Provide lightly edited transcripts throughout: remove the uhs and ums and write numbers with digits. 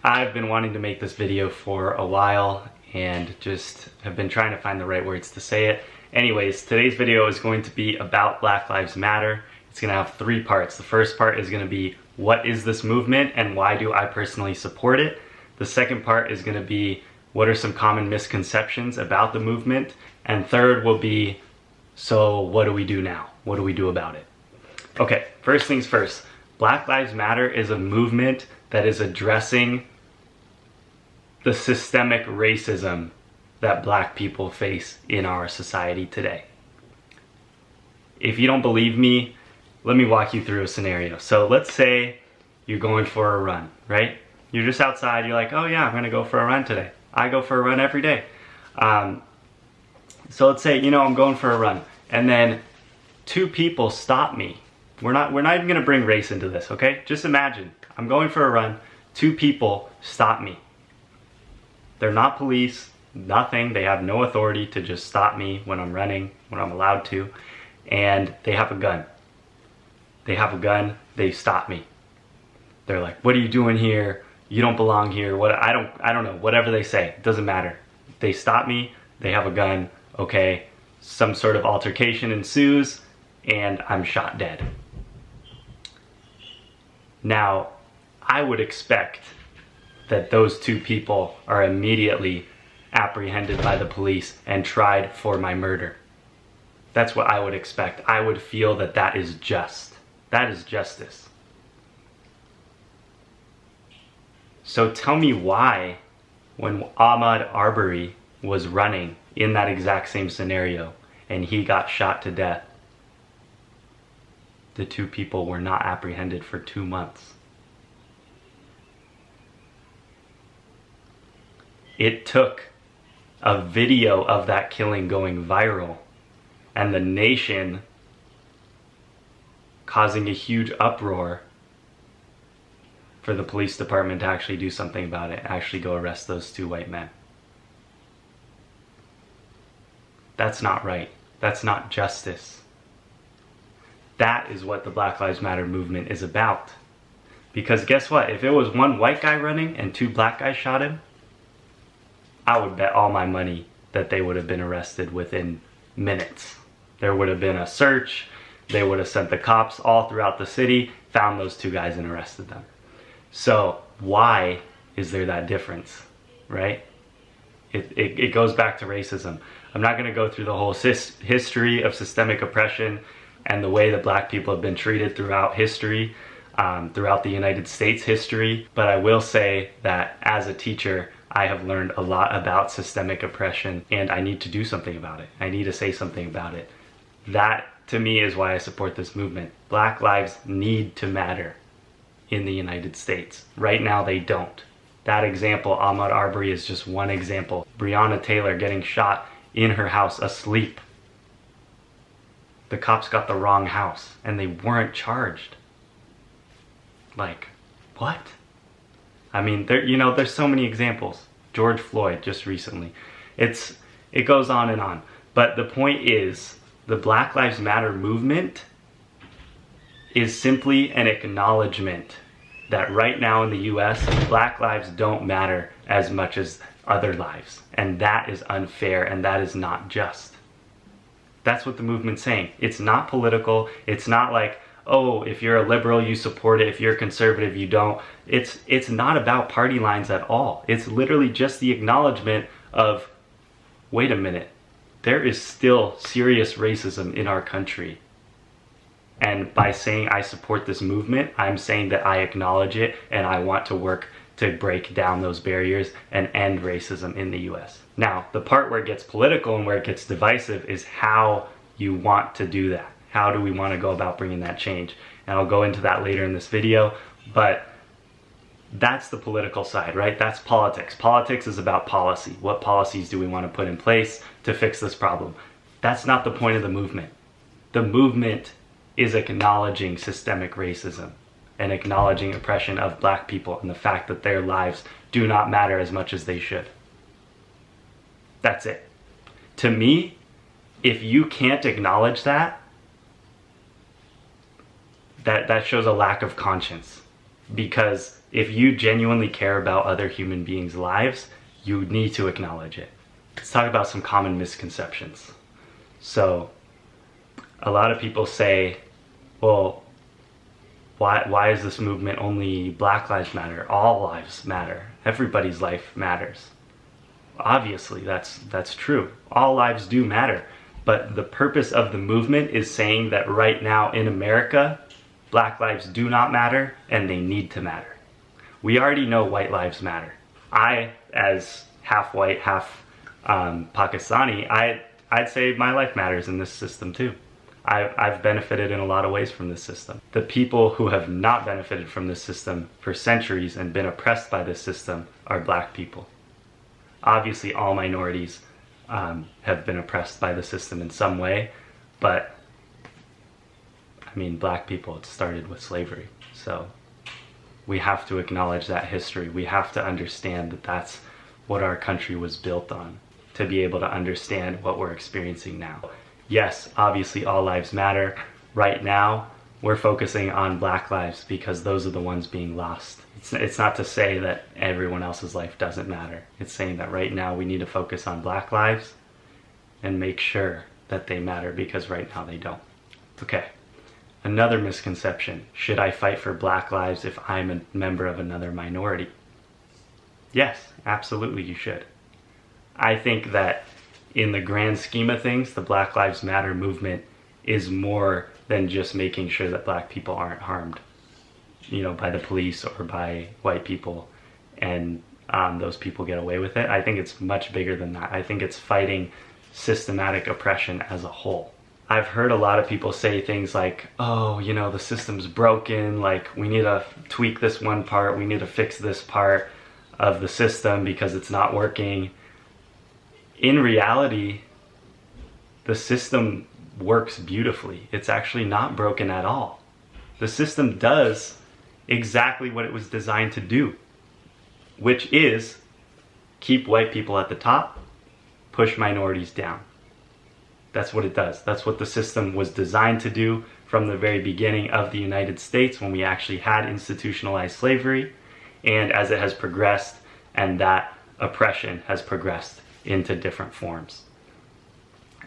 I've been wanting to make this video for a while and just have been trying to find the right words to say it. Anyways, today's video is going to be about Black Lives Matter. It's going to have 3 parts. The first part is going to be, what is this movement and why do I personally support it? The second part is going to be, what are some common misconceptions about the movement? And third will be, so what do we do now? What do we do about it? Okay, first things first. Black Lives Matter is a movement that is addressing the systemic racism that Black people face in our society today. If you don't believe me, let me walk you through a scenario. So let's say you're going for a run, right? You're just outside, you're like, oh yeah, I'm gonna go for a run today. I go for a run every day. So let's say, I'm going for a run, and then 2 people stop me. We're not even gonna bring race into this, okay? Just imagine, I'm going for a run, 2 people stop me. They're not police, nothing. They have no authority to just stop me when I'm running, when I'm allowed to, and they have a gun. They have a gun, they stop me. They're like, what are you doing here? You don't belong here. What? I don't know, whatever they say, it doesn't matter. They stop me, they have a gun, okay, some sort of altercation ensues, and I'm shot dead. Now, I would expect that those 2 people are immediately apprehended by the police and tried for my murder. That's what I would expect. I would feel that that is just. That is justice. So tell me why, when Ahmaud Arbery was running in that exact same scenario and he got shot to death, the 2 people were not apprehended for 2 months. It took a video of that killing going viral and the nation causing a huge uproar for the police department to actually do something about it, actually go arrest those 2 white men. That's not right. That's not justice. That is what the Black Lives Matter movement is about. Because guess what? If it was 1 white guy running and 2 black guys shot him, I would bet all my money that they would have been arrested within minutes. There would have been a search, they would have sent the cops all throughout the city, found those 2 guys and arrested them. So why is there that difference, right? It goes back to racism. I'm not gonna go through the whole history of systemic oppression and the way that Black people have been treated throughout history, throughout the United States history, but I will say that as a teacher, I have learned a lot about systemic oppression and I need to do something about it. I need to say something about it. That, to me, is why I support this movement. Black lives need to matter in the United States. Right now, they don't. That example, Ahmaud Arbery, is just one example. Breonna Taylor getting shot in her house asleep. The cops got the wrong house and they weren't charged. Like, what? I mean, there's so many examples. George Floyd just recently. It goes on and on. But the point is, the Black Lives Matter movement is simply an acknowledgement that right now in the US, Black lives don't matter as much as other lives. And that is unfair and that is not just. That's what the movement's saying. It's not political. It's not like, oh, if you're a liberal, you support it. If you're a conservative, you don't. It's not about party lines at all. It's literally just the acknowledgement of, wait a minute, there is still serious racism in our country. And by saying I support this movement, I'm saying that I acknowledge it and I want to work to break down those barriers and end racism in the US. Now, the part where it gets political and where it gets divisive is how you want to do that. How do we want to go about bringing that change? And I'll go into that later in this video, but that's the political side, right? That's politics. Politics is about policy. What policies do we want to put in place to fix this problem? That's not the point of the movement. The movement is acknowledging systemic racism and acknowledging oppression of Black people and the fact that their lives do not matter as much as they should. That's it. To me, if you can't acknowledge that, that shows a lack of conscience, because If you genuinely care about other human beings' lives, you need to acknowledge it. Let's talk about some common misconceptions. So, a lot of people say, well, why is this movement only Black Lives Matter? All lives matter. Everybody's life matters. Obviously, that's true. All lives do matter. But the purpose of the movement is saying that right now in America, Black lives do not matter and they need to matter. We already know white lives matter. I, as half white, half Pakistani, I'd say my life matters in this system too. I've benefited in a lot of ways from this system. The people who have not benefited from this system for centuries and been oppressed by this system are Black people. Obviously, all minorities have been oppressed by the system in some way, but I mean, Black people, it started with slavery. So we have to acknowledge that history. We have to understand that that's what our country was built on, to be able to understand what we're experiencing now. Yes, obviously all lives matter. Right now, we're focusing on Black lives because those are the ones being lost. It's not to say that everyone else's life doesn't matter. It's saying that right now we need to focus on Black lives and make sure that they matter, because right now they don't. Okay, another misconception. Should I fight for Black lives if I'm a member of another minority? Yes, absolutely you should. I think that in the grand scheme of things, the Black Lives Matter movement is more than just making sure that Black people aren't harmed, by the police or by white people, and those people get away with it. I think it's much bigger than that. I think it's fighting systematic oppression as a whole. I've heard a lot of people say things like, oh, the system's broken, like we need to tweak this one part, we need to fix this part of the system because it's not working. In reality, the system works beautifully. It's actually not broken at all. The system does exactly what it was designed to do, which is keep white people at the top, push minorities down. That's what it does. That's what the system was designed to do from the very beginning of the United States, when we actually had institutionalized slavery, and as it has progressed and that oppression has progressed into different forms.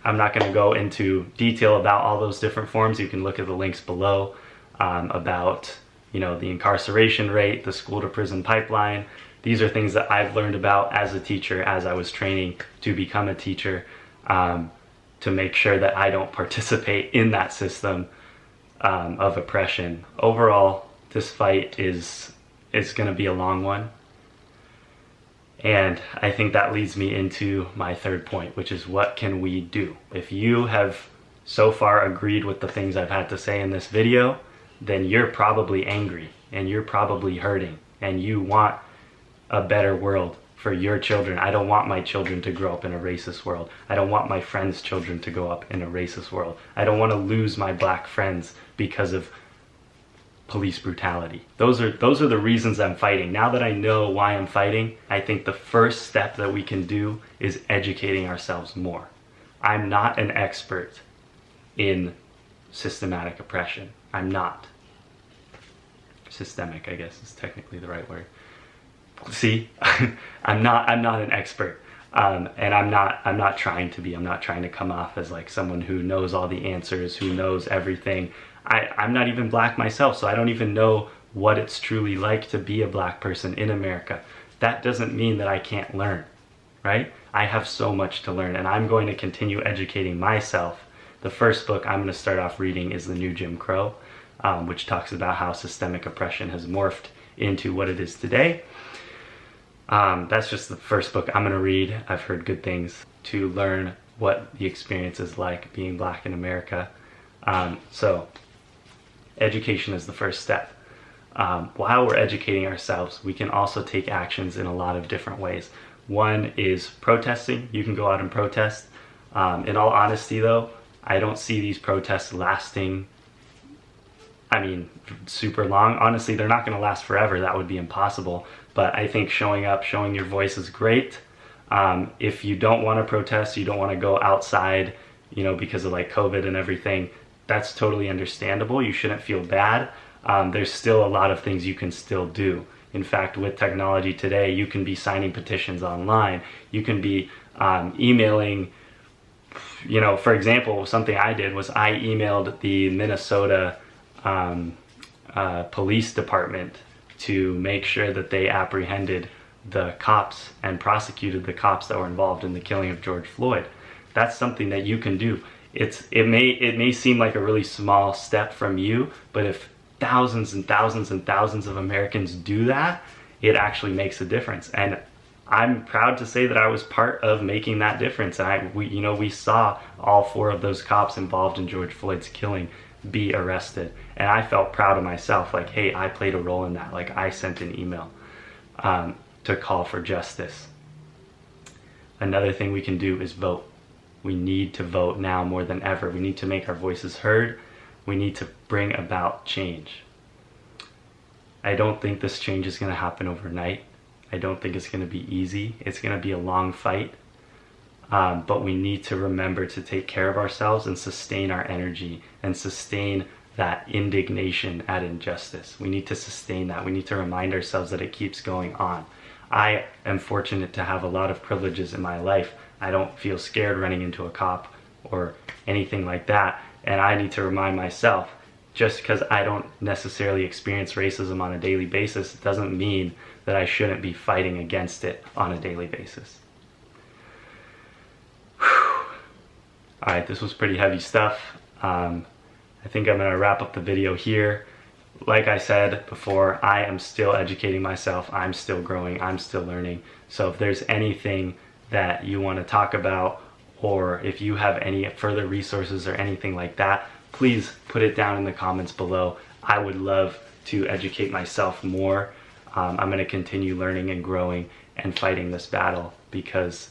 I'm not going to go into detail about all those different forms. You can look at the links below about the incarceration rate, the school to prison pipeline. These are things that I've learned about as a teacher, as I was training to become a teacher, to make sure that I don't participate in that system of oppression. Overall, this fight is going to be a long one. And I think that leads me into my third point, which is what can we do? If you have so far agreed with the things I've had to say in this video, then you're probably angry and you're probably hurting and you want a better world for your children. I don't want my children to grow up in a racist world. I don't want my friends' children to grow up in a racist world. I don't want to lose my Black friends because of police brutality. Those are the reasons I'm fighting. Now that I know why I'm fighting, I think the first step that we can do is educating ourselves more. I'm not an expert in systematic oppression. I'm not. Systemic, I guess, is technically the right word. See, I'm not an expert, and I'm not trying to be. I'm not trying to come off as like someone who knows all the answers, who knows everything. I'm not even Black myself, so I don't even know what it's truly like to be a Black person in America. That doesn't mean that I can't learn, right? I have so much to learn, and I'm going to continue educating myself. The first book I'm going to start off reading is The New Jim Crow, which talks about how systemic oppression has morphed into what it is today. That's just the first book I'm going to read. I've heard good things to learn what the experience is like being Black in America. So education is the first step. While we're educating ourselves, we can also take actions in a lot of different ways. One is protesting. You can go out and protest. In all honesty though, I don't see these protests lasting, super long. Honestly, they're not going to last forever. That would be impossible. But I think showing up, showing your voice is great. If you don't want to protest, you don't want to go outside, because of like COVID and everything, that's totally understandable. You shouldn't feel bad. There's still a lot of things you can still do. In fact, with technology today, you can be signing petitions online. You can be emailing, for example, something I did was I emailed the Minnesota police department to make sure that they apprehended the cops and prosecuted the cops that were involved in the killing of George Floyd. That's something that you can do. It may seem like a really small step from you, but if thousands and thousands and thousands of Americans do that, it actually makes a difference. And I'm proud to say that I was part of making that difference. And we saw all 4 of those cops involved in George Floyd's killing be arrested, and I felt proud of myself, like, hey, I played a role in that. Like, I sent an email to call for justice. Another thing we can do is vote. We need to vote now more than ever. We need to make our voices heard. We need to bring about change. I don't think this change is going to happen overnight. I don't think it's going to be easy. It's going to be a long fight. But we need to remember to take care of ourselves and sustain our energy and sustain that indignation at injustice. We need to sustain that. We need to remind ourselves that it keeps going on. I am fortunate to have a lot of privileges in my life. I don't feel scared running into a cop or anything like that. And I need to remind myself, just because I don't necessarily experience racism on a daily basis, it doesn't mean that I shouldn't be fighting against it on a daily basis. Alright, this was pretty heavy stuff. I think I'm going to wrap up the video here. Like I said before, I am still educating myself. I'm still growing. I'm still learning. So if there's anything that you want to talk about, or if you have any further resources or anything like that, please put it down in the comments below. I would love to educate myself more. I'm going to continue learning and growing and fighting this battle, because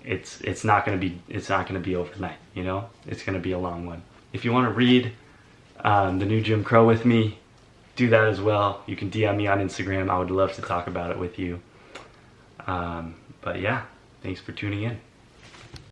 it's not going to be overnight. It's going to be a long one. If you want to read the new Jim Crow with me, do that as well. You can DM me on Instagram. I would love to talk about it with you. But yeah, thanks for tuning in.